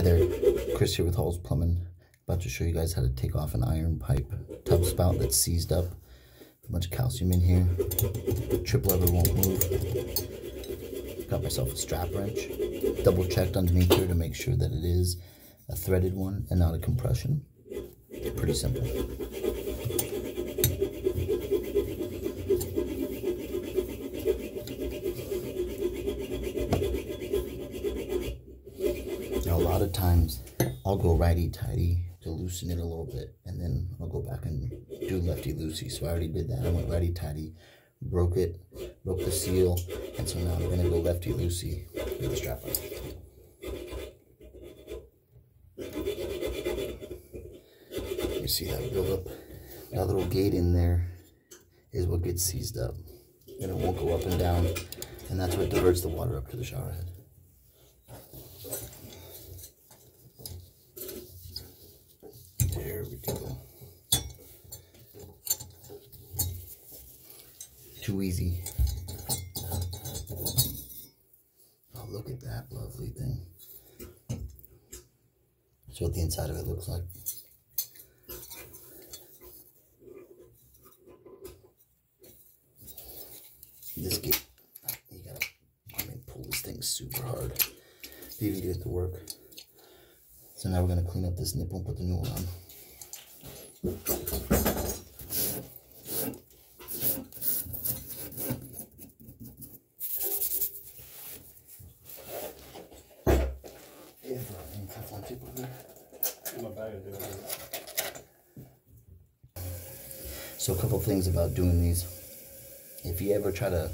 there, Chris here with Hall's Plumbing. About to show you guys how to take off an iron pipe tub spout that's seized up. A bunch of calcium in here. Trip lever won't move. Got myself a strap wrench. Double checked underneath here to make sure that it is a threaded one and not a compression. Pretty simple. Now, a lot of times I'll go righty-tighty to loosen it a little bit, and then I'll go back and do lefty-loosey. So I already did that. I went righty-tighty, broke the seal, and so now I'm going to go lefty-loosey with the strap on. You see that buildup? That little gate in there is what gets seized up, and it won't go up and down, and that's what diverts the water up to the shower head. There we go. Too easy. Oh, look at that lovely thing. That's what the inside of it looks like. This gate, you gotta, pull this thing super hard to even get it to work. So now we're gonna clean up this nipple and put the new one on. So a couple things about doing these. If you ever try to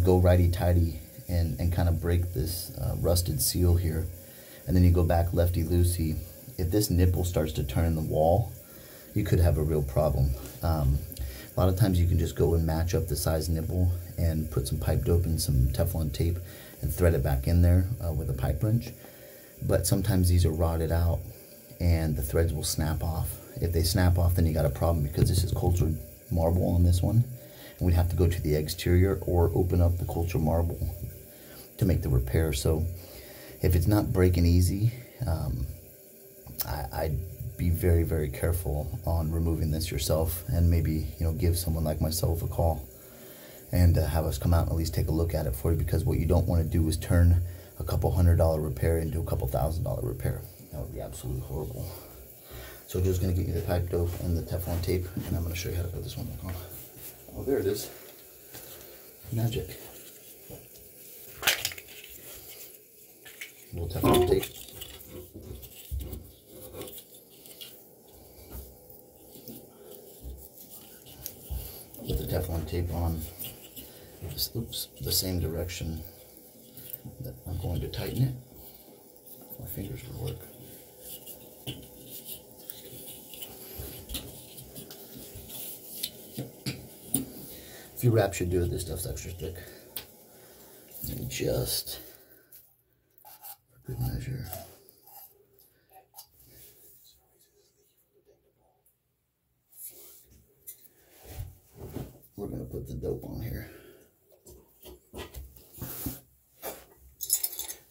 go righty-tighty and kind of break this rusted seal here, and then you go back lefty-loosey, if this nipple starts to turn in the wall, you could have a real problem. A lot of times you can just go and match up the size nipple and put some pipe dope and some Teflon tape and thread it back in there with a pipe wrench. But sometimes these are rotted out and the threads will snap off. If they snap off, then you got a problem, because this is cultured marble on this one. And we'd have to go to the exterior or open up the cultured marble to make the repair. So if it's not breaking easy, I'd be very, very careful on removing this yourself, and maybe, give someone like myself a call and have us come out and at least take a look at it for you, because what you don't want to do is turn a couple $100 repair into a couple $1,000 repair. That would be absolutely horrible. So just going to get you the pipe dope and the Teflon tape, and I'm going to show you how to put this one back on. Oh, there it is. Magic. A little Teflon tape. Put the Teflon tape on the same direction that I'm going to tighten it. My fingers will work. A few wraps should do it. This stuff's extra thick. And just for good measure. We're going to put the dope on here.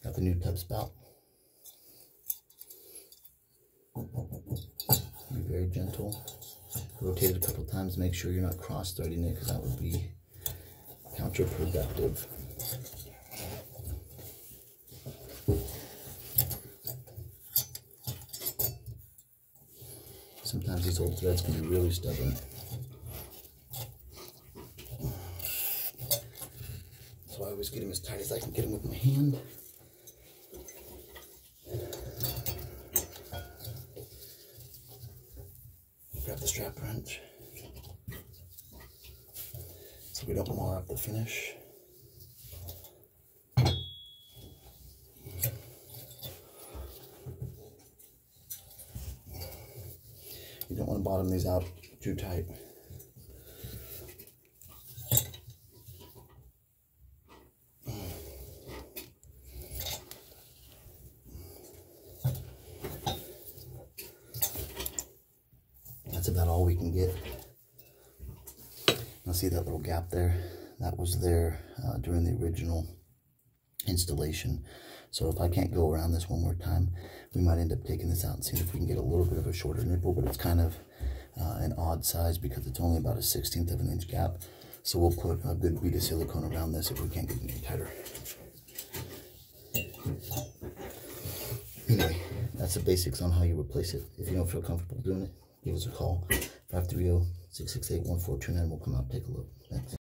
Got the new tub spout. Be very gentle. Rotate it a couple times. Make sure you're not cross-threading it, because that would be counterproductive. Sometimes these old threads can be really stubborn. So I always get them as tight as I can get them with my hand. Grab the strap wrench so we don't mar up the finish. You don't want to bottom these out too tight. That's about all we can get. Now see that little gap there? That was there during the original installation. So if I can't go around this one more time, we might end up taking this out and seeing if we can get a little bit of a shorter nipple, but it's kind of an odd size because it's only about a 1/16 of an inch gap. So we'll put a good bead of silicone around this if we can't get it any tighter. Anyway, that's the basics on how you replace it. If you don't feel comfortable doing it, give us a call. 530-668-1429. We'll come out and take a look. Thanks.